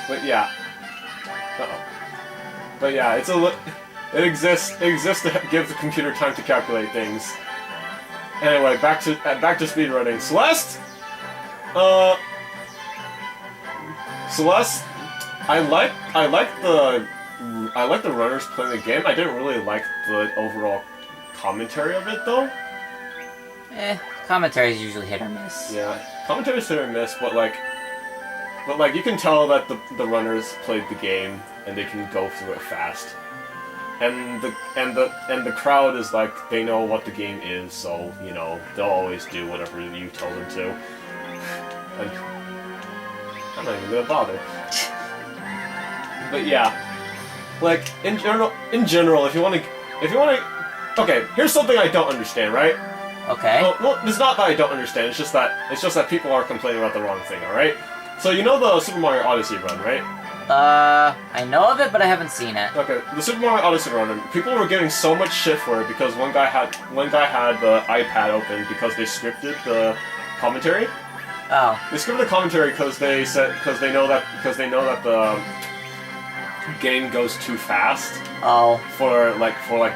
But yeah. But yeah, it exists to give the computer time to calculate things. Anyway, back to speedrunning. Celeste, I like the runners playing the game. I didn't really like the overall commentary of it though. Commentary is usually hit or miss. Yeah, commentary is hit or miss, but like you can tell that the runners played the game and they can go through it fast. And the crowd is like, they know what the game is, so you know they'll always do whatever you tell them to. And I'm not even gonna bother. But yeah, like in general, if you want to, okay, here's something I don't understand, right? Okay. Well, it's not that I don't understand. It's just that people are complaining about the wrong thing. All right. So you know the Super Mario Odyssey run, right? I know of it, but I haven't seen it. Okay, the Super Mario Odyssey run, people were getting so much shit for it because one guy had the iPad open because they scripted the commentary. Oh. They scripted the commentary because they know that the game goes too fast. Oh. For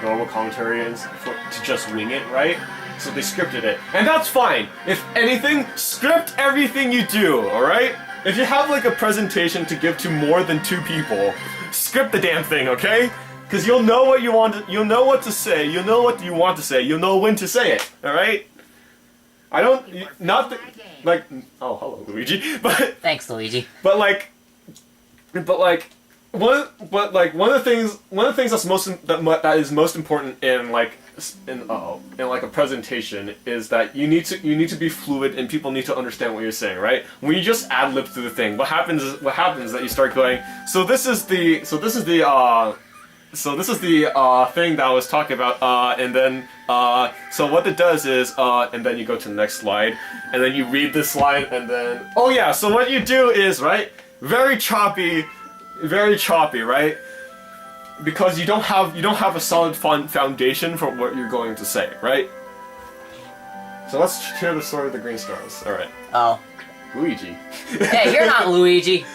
normal commentary and to just wing it, right? So they scripted it, and that's fine. If anything, script everything you do. All right. If you have like a presentation to give to more than 2 people, script the damn thing, okay? Because you'll know what you want. You'll know what to say. You'll know what you want to say. You'll know when to say it. All right. I don't like. Oh, hello, Luigi. But thanks, Luigi. But one of the things that is most important in like a presentation is that you need to be fluid and people need to understand what you're saying, right? When you just ad lib through the thing, what happens is that you start going, so this is the thing that I was talking about, and then so what it does is and then you go to the next slide, and then you read this slide, and then oh yeah, so what you do is, right, very choppy, right? Because you don't have a solid foundation for what you're going to say, right? So let's hear the story of the green stars. All right. Oh. Luigi. Hey, you're not Luigi.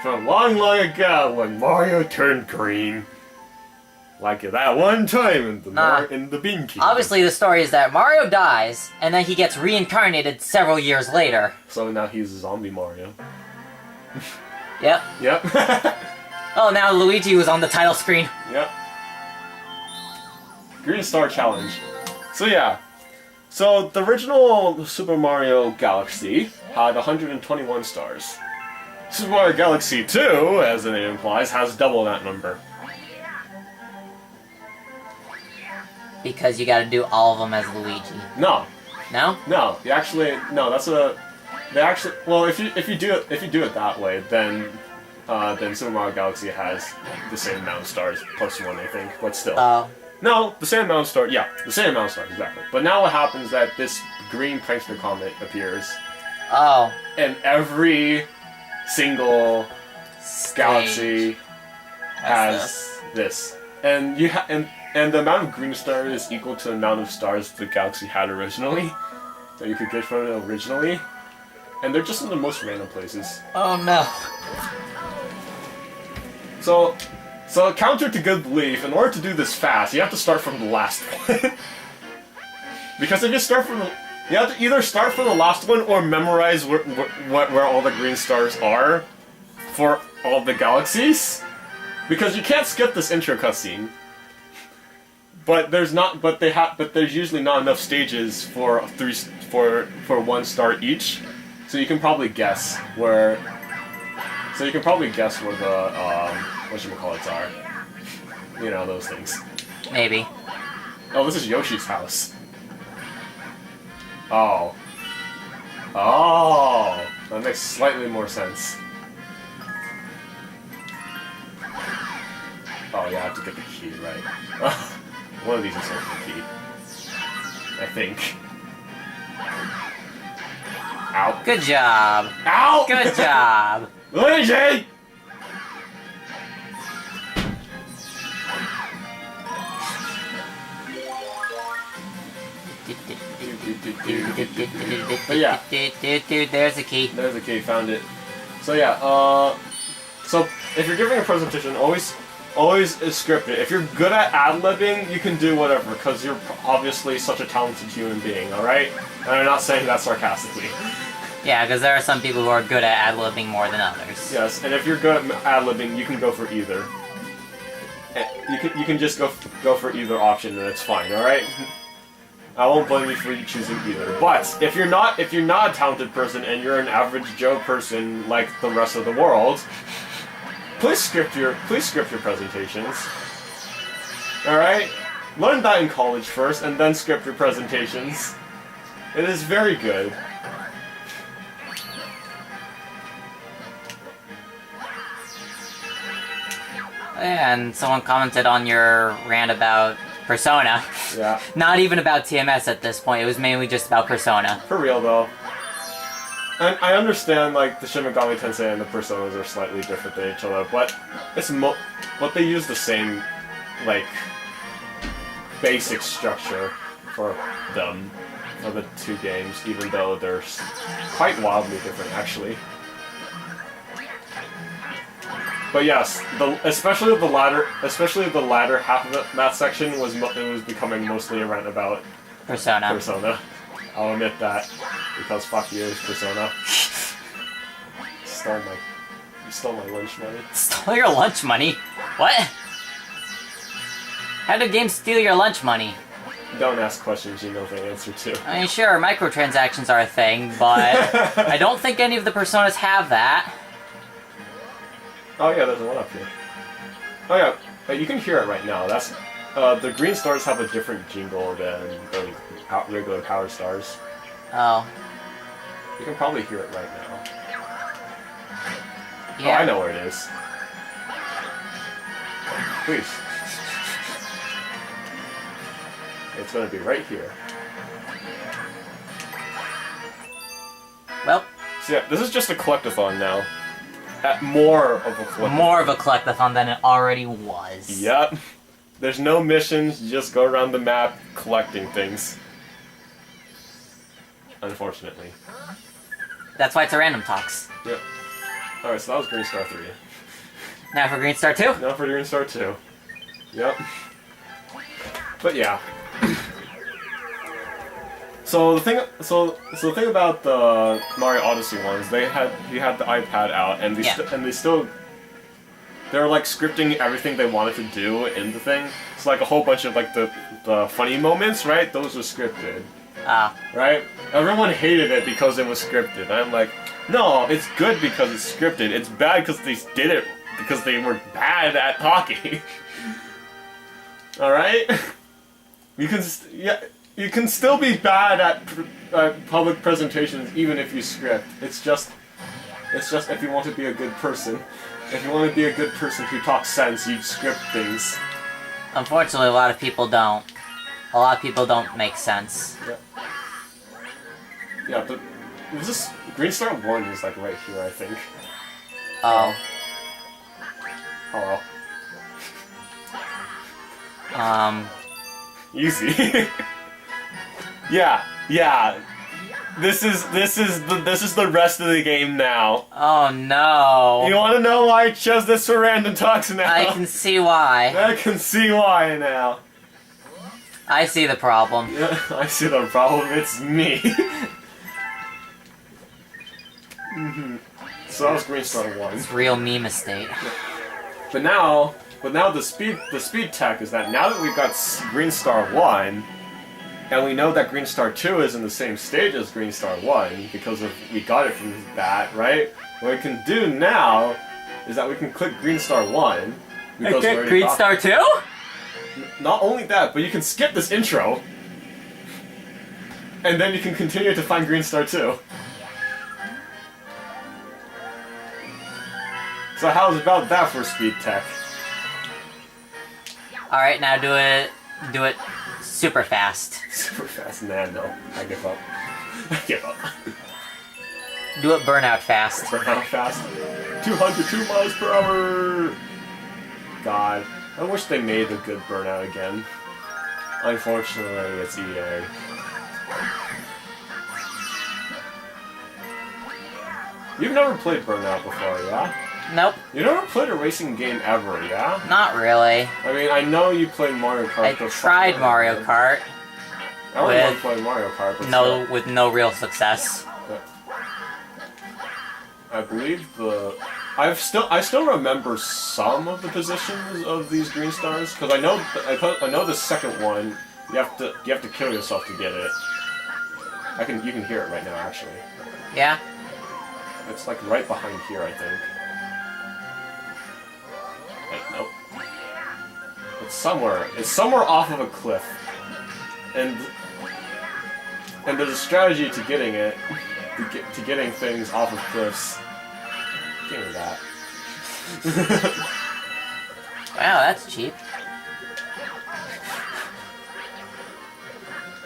From long, long ago, when Mario turned green, like that one time in the Bean Kingdom. Obviously, the story is that Mario dies, and then he gets reincarnated several years later. So now he's zombie Mario. Yep. Yep. Oh, now Luigi was on the title screen. Yep. Green Star Challenge. So yeah. So the original Super Mario Galaxy had 121 stars. Super Mario Galaxy 2, as the name implies, has double that number. Because you gotta do all of them as Luigi. No. No? No. You actually well, if you do it that way, then Super Mario Galaxy has the same amount of stars, plus 1, I think, but still. Oh. No, the same amount of stars, yeah, the same amount of stars, exactly. But now what happens is that this green prankster comet appears. Oh. And every single galaxy has this. And and the amount of green stars is equal to the amount of stars the galaxy had originally, that you could get from it originally. And they're just in the most random places. Oh no. So counter to good belief, in order to do this fast, you have to start from the last one. Because if you start from you have to either start from the last one or memorize where all the green stars are for all the galaxies. Because you can't skip this intro cutscene. But there's usually not enough stages for 1 star each. So you can probably guess where the whatchamacallits are. You know, those things. Maybe. Oh, this is Yoshi's house. Oh. Oh! That makes slightly more sense. Oh, yeah, I have to get the key, right. One of these is the key. I think. Ow. Good job. Ow! Good job. Luigi! But yeah. There's the key. There's the key, found it. So yeah, So if you're giving a presentation, always is scripted. If you're good at ad-libbing, you can do whatever, because you're obviously such a talented human being, alright? And I'm not saying that sarcastically. Yeah, because there are some people who are good at ad-libbing more than others. Yes, and if you're good at ad-libbing, you can go for either. You can just go for either option, and it's fine, alright? I won't blame you for choosing either. But if you're not a talented person and you're an average Joe person like the rest of the world, please script your presentations. Alright? Learn that in college first and then script your presentations. It is very good. And someone commented on your rant about Persona. Yeah. Not even about TMS at this point, it was mainly just about Persona. For real though. And I understand like the Shin Megami Tensei and the Personas are slightly different than each other, but it's but they use the same like basic structure for them for the two games, even though they're quite wildly different actually. But yes, especially the latter half of that section was becoming mostly a rant about Persona. I'll admit that, because fuck you, Persona. You stole my lunch money. Stole your lunch money? What? How did games steal your lunch money? Don't ask questions you know the answer to. I mean, sure, microtransactions are a thing, but I don't think any of the Personas have that. Oh yeah, there's one up here. Oh yeah, you can hear it right now. That's the green stars have a different jingle than the regular power stars. Oh. You can probably hear it right now. Yeah. Oh, I know where it is. Please. It's gonna be right here. Well. So yeah, this is just a collectathon now. More of a collectathon. More of a collectathon than it already was. Yep. There's no missions, you just go around the map collecting things. Unfortunately. That's why it's a random talks. Yep. Alright, so that was Green Star 3. Now for Green Star 2? Now for Green Star 2. Yep. But yeah. So the thing about the Mario Odyssey ones, he had the iPad out, and they were like scripting everything they wanted to do in the thing. It's like a whole bunch of like the funny moments, right? Those were scripted. Ah. Right? Everyone hated it because it was scripted. And I'm like, no, it's good because it's scripted. It's bad because they did it because they were bad at talking. All right? You can still be bad at public presentations even if you script. It's just if you want to be a good person. If you want to be a good person who talks sense, you script things. Unfortunately, a lot of people don't. A lot of people don't make sense. Yeah. Yeah, but this Green Star 1 is like right here, I think. Oh. Hello. Easy. Yeah. This is the rest of the game now. Oh no. You want to know why I chose this for random talks now? I can see why. I can see why now. I see the problem. Yeah, I see the problem. It's me. So that was Green Star 1. It's real meme estate. But now the speed tech is that now that we've got Green Star 1, and we know that Green Star 2 is in the same stage as Green Star 1 because we got it from that, right? What we can do now is that we can click Green Star 1. Okay, Green Star 2? Not only that, but you can skip this intro, and then you can continue to find Green Star 2. So how's about that for speed tech? Alright, now do it super fast. Super fast? Nah, no. I give up. I give up. Do it burnout fast. Burnout fast? 202 miles per hour! God. I wish they made a good Burnout again. Unfortunately, it's EA. You've never played Burnout before, yeah? Nope, You never played a racing game ever, yeah? not really. I mean, I know you played Mario Kart. I but tried fuck, Mario man. Kart. I really want with to play Mario Kart, but No, still. with no real success. I believe I still remember some of the positions of these green stars because I know the second one you have to kill yourself to get it. You can hear it right now actually. Yeah. It's like right behind here, I think. Wait, nope. It's somewhere off of a cliff, and there's a strategy to getting it. To getting things off of cliffs. Give me that. Wow, that's cheap.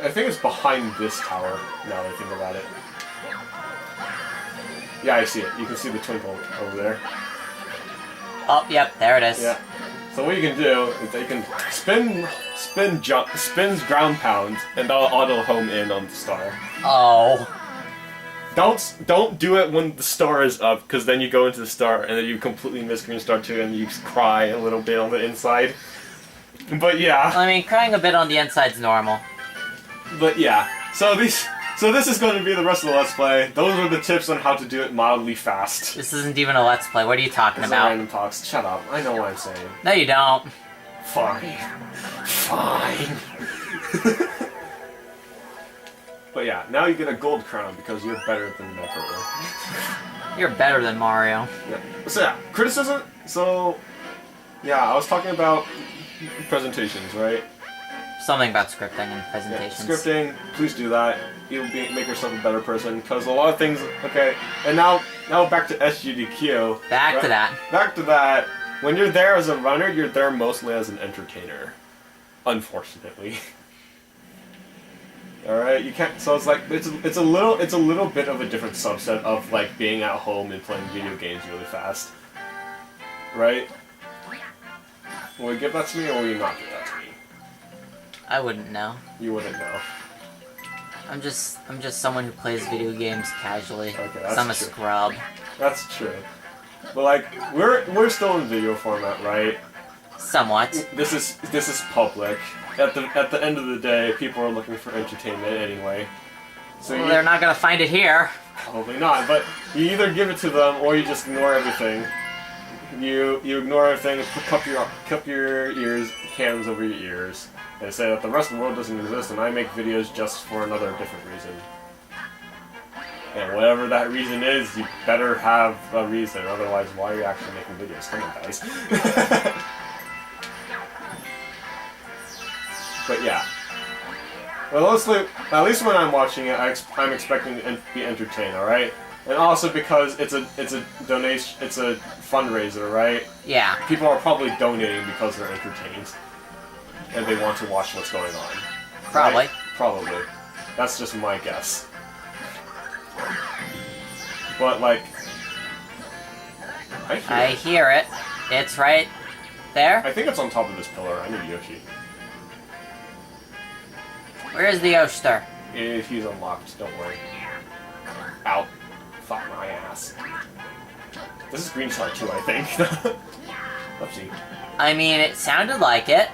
I think it's behind this tower, now that I think about it. Yeah, I see it. You can see the twinkle over there. Oh, yep, there it is. Yeah. So what you can do is that you can spins ground pound, and that'll auto home in on the star. Oh. Don't do it when the star is up, because then you go into the star and then you completely miss green star 2 and you cry a little bit on the inside. But yeah. I mean, crying a bit on the inside's normal. But yeah. So this is going to be the rest of the Let's Play. Those are the tips on how to do it mildly fast. This isn't even a Let's Play. What are you talking It's about? random talks. Shut up. I know what I'm saying. No, you don't. Fine. Fine. But yeah, now you get a gold crown because you're better than Emperor. You're better than Mario. Yeah. So yeah, criticism. So yeah, I was talking about presentations, right? Something about scripting and Yeah, presentations. scripting. Please do that. You'll make yourself a better person because a lot of things. Okay, and now back to SGDQ. Back to that. Back to that. When you're there as a runner, you're there mostly as an entertainer. Unfortunately. All right, you can't. So it's like it's a little bit of a different subset of like being at home and playing video games really fast, right? Will you give that to me, or will you not give that to me? I wouldn't know. You wouldn't know. I'm just someone who plays video games casually. Okay, 'Cause that's I'm a true. scrub. That's true. But like we're still in video format, right? Somewhat. This is public. At the end of the day, people are looking for entertainment anyway. So Well, they're not gonna find it here. probably not. But you either give it to them or you just ignore everything. You ignore everything and cup your hands over your ears, and say that the rest of the world doesn't exist, and I make videos just for another different reason. And whatever that reason is, you better have a reason. Otherwise, why are you actually making videos? Come on, guys. But yeah. Well, at least when I'm watching it, I'm expecting to be entertained, all right? And also because it's a donation, it's a fundraiser, right? Yeah. People are probably donating because they're entertained, and they want to watch what's going on. Probably. Right? Probably. That's just my guess. But like, I hear it. It's right there. I think it's on top of this pillar. I need Yoshi. Where's the Oster? If he's unlocked, don't worry. Out. Fuck my ass. This is Green Star 2, I think. Oopsie. I mean, it sounded like it.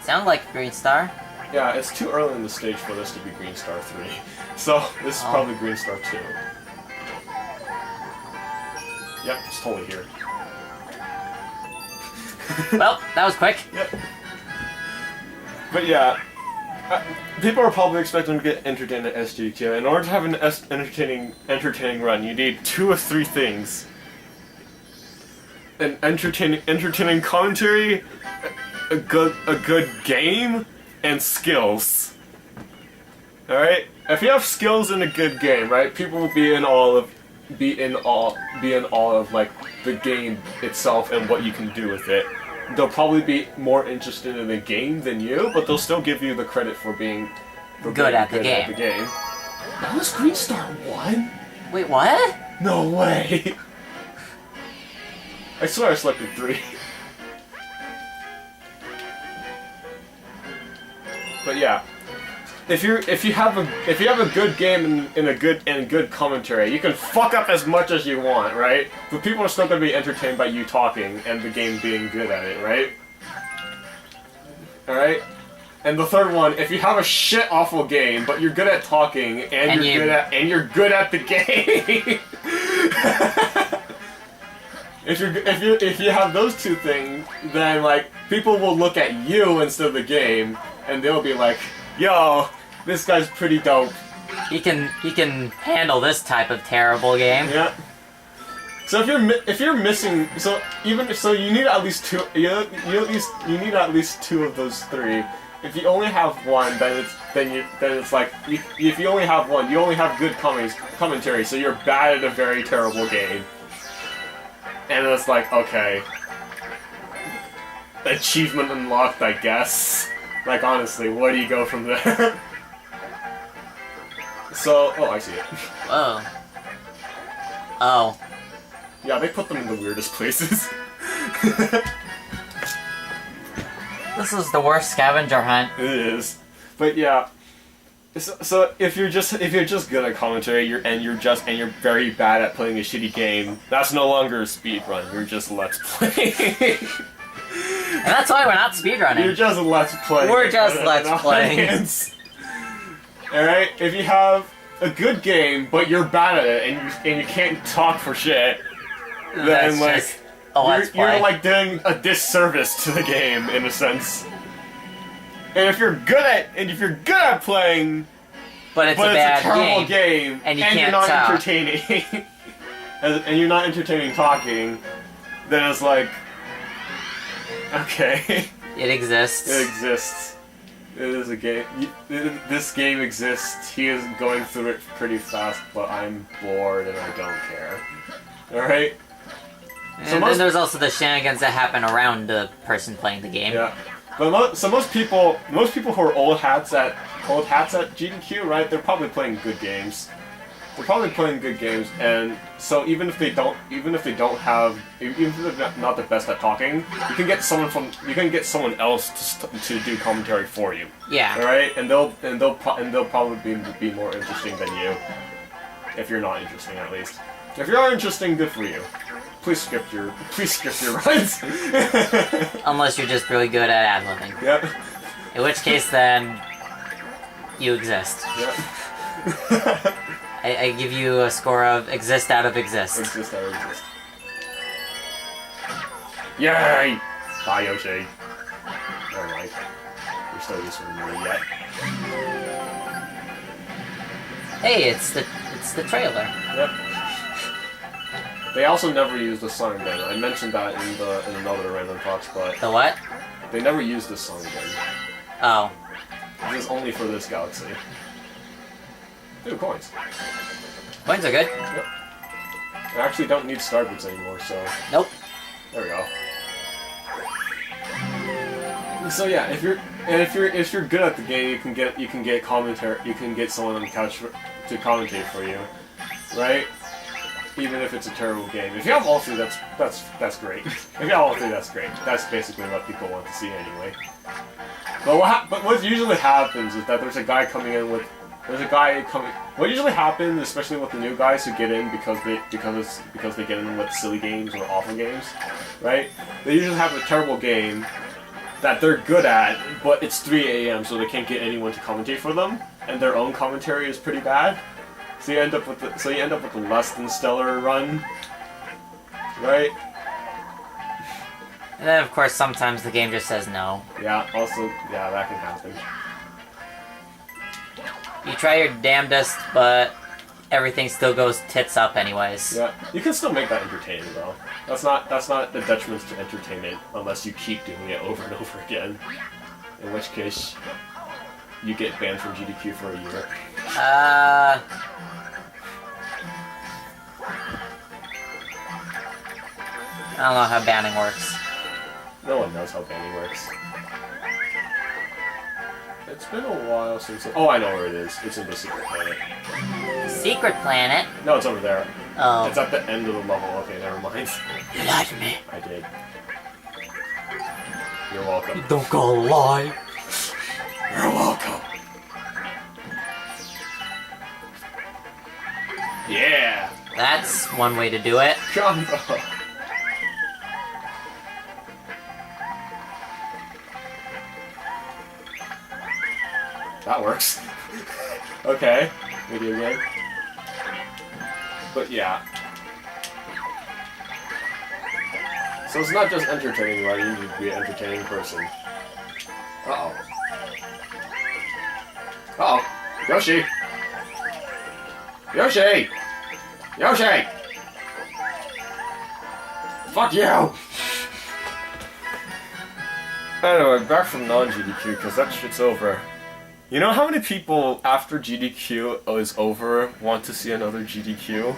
Sounded like a Green Star. Yeah, it's too early in the stage for this to be Green Star 3. So, this is probably Green Star 2. Yep, it's totally here. Well, that was quick. Yep. But yeah, people are probably expecting to get entertained at SGQ. In order to have an entertaining run, you need 2 of 3 things: an entertaining commentary, a good game, and skills. All right. If you have skills in a good game, right, people will be in awe of like the game itself and what you can do with it. They'll probably be more interested in the game than you, but they'll still give you the credit for being Good at the game. That was Green Star 1? Wait, what? No way! I swear I selected 3. But yeah. if you have a good game and a good commentary, you can fuck up as much as you want, right? But people are still gonna be entertained by you talking and the game being good at it, right? All right. And the third one, if you have a shit awful game, but you're good at talking and you're good at the game. If you have those two things, then like people will look at you instead of the game, and they'll be like, "Yo, this guy's pretty dope. He can handle this type of terrible game." Yeah. So if you're missing, so you need at least two. You need at least two of those three. If you only have one, then it's like if you only have one, you only have good commentary. So you're bad at a very terrible game. And it's like, okay, achievement unlocked, I guess. Like, honestly, where do you go from there? So, oh, I see it. Oh. Oh. Yeah, they put them in the weirdest places. This is the worst scavenger hunt. It is. But yeah. So if you're just good at commentary, you're very bad at playing a shitty game, that's no longer a speedrun. You're just let's play. And that's why we're not speedrunning. You're just let's play. We're just let's playing. Alright? If you have a good game, but you're bad at it and you can't talk for shit, then like you're like doing a disservice to the game in a sense. And if you're good at playing, but it's a terrible game, and you're not entertaining, and you're not entertaining talking, then it's like, okay. It exists. It exists. It is a game. This game exists. He is going through it pretty fast, but I'm bored and I don't care. Alright? And then there's also the shenanigans that happen around the person playing the game. Yeah. But most people who are old hats at GDQ, right? They're probably playing good games. And so even if they're not the best at talking, you can get someone else to do commentary for you. Yeah. All right, and they'll probably be more interesting than you, if you're not interesting at least. If you are interesting, good for you. Please skip your runs. Unless you're just really good at ad-libbing. Yep. In which case, then, you exist. Yep. I give you a score of exist out of exist. Exist out of exist. Yay! Bye, Yoshi. Alright. You're still useful to me yet. Hey, it's the trailer. Yep. They also never used the song again. I mentioned that in another random talks, but The what? they never used this song again. Oh. This is only for this galaxy. Ooh, coins. Coins are good. Yep. I actually don't need Starbits anymore, so Nope. there we go. So yeah, if you're good at the game, you can get commentary. You can get someone on the couch to commentate for you, right? Even if it's a terrible game. If you have all three, that's great. If you have all three, that's great. That's basically what people want to see anyway. But what usually happens is that there's a guy coming in with. What usually happens, especially with the new guys who get in because they get in with silly games or awful games, right? They usually have a terrible game that they're good at, but it's 3 a.m. so they can't get anyone to commentate for them, and their own commentary is pretty bad. So you end up with the less than stellar run, right? And then, of course, sometimes the game just says no. Yeah. Also, yeah, that can happen. You try your damnedest, but everything still goes tits up anyways. Yeah, you can still make that entertaining though. That's not the detriment to entertainment unless you keep doing it over and over again. In which case, you get banned from GDQ for a year. I don't know how banning works. No one knows how banning works. It's been a while since. Oh, I know where it is. It's in the secret planet. Secret planet? No, it's over there. Oh. It's at the end of the level. Okay, never mind. You lied to me. I did. You're welcome. Don't go lie. You're welcome. That's one way to do it. Combo. That works. Okay, video game. But yeah. So it's not just entertaining, right? You need to be an entertaining person. Uh-oh. Uh-oh. Yoshi! Yoshi! Yoshi! Fuck you! Anyway, back from non-GDQ, because that shit's over. You know how many people, after GDQ is over, want to see another GDQ?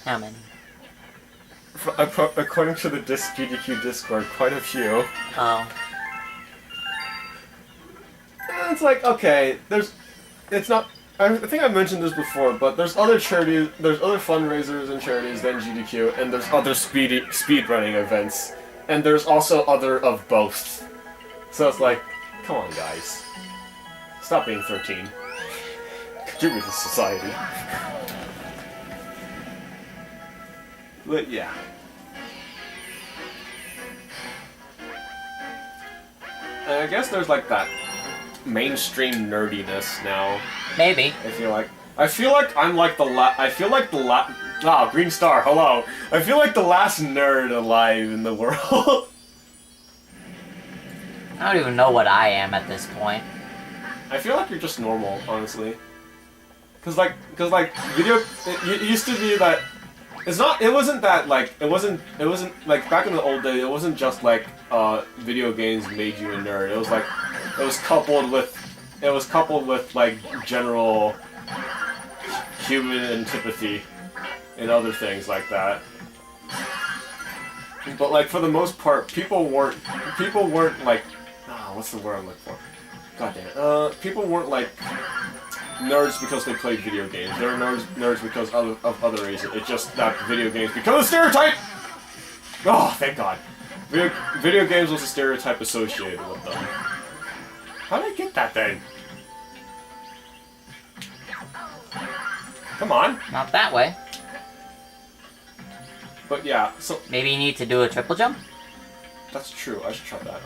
How many? According to the GDQ Discord, quite a few. Oh. And it's like, okay, it's not, I think I mentioned this before, but there's other charities, there's other fundraisers and charities than GDQ, and there's other speedrunning events, and there's also other of both. So it's like, come on guys. Stop being 13. Contribute to society. But yeah. And I guess there's like that mainstream nerdiness now. Maybe. I feel like I'm like the Green Star, hello. I feel like the last nerd alive in the world. I don't even know what I am at this point. I feel like you're just normal, honestly. Cause like video, it used to be that, it wasn't like, back in the old days, it wasn't just like, video games made you a nerd. It was like, it was coupled with like, general human antipathy and other things like that. But like, for the most part, people weren't like, what's the word I'm looking for? God damn it. People weren't like nerds because they played video games. They were nerds because of other reasons. It's just that video games become a stereotype! Oh, thank God. Video games was a stereotype associated with them. How did I get that thing? Come on. Not that way. But yeah, so... Maybe you need to do a triple jump? That's true, I should try that.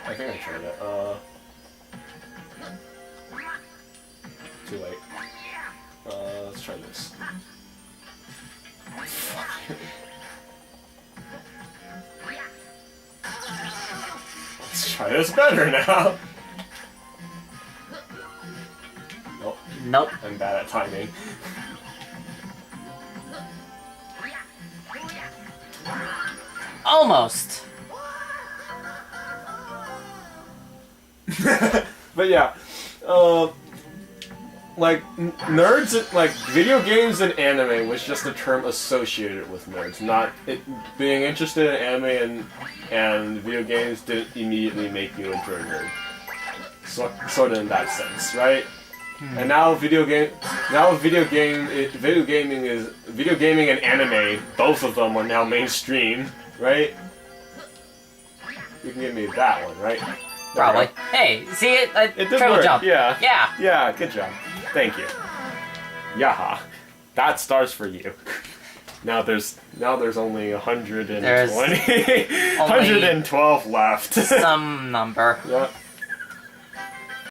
I think I tried it. Too late. Let's try this. Let's try this better now. Nope. Nope. I'm bad at timing. Almost. But yeah, like nerds, like video games and anime was just a term associated with nerds. Not it being interested in anime and video games didn't immediately make you into a nerd. Sort of in that sense, right? And now video gaming and anime, both of them are now mainstream, right? You can give me that one, right? Probably. Hey, see it? It did triple work. jump. Yeah. Yeah. Yeah, good job. Thank you. Yaha. That star's for you. Now there's only 120. There's 112 left. Some number. Yeah.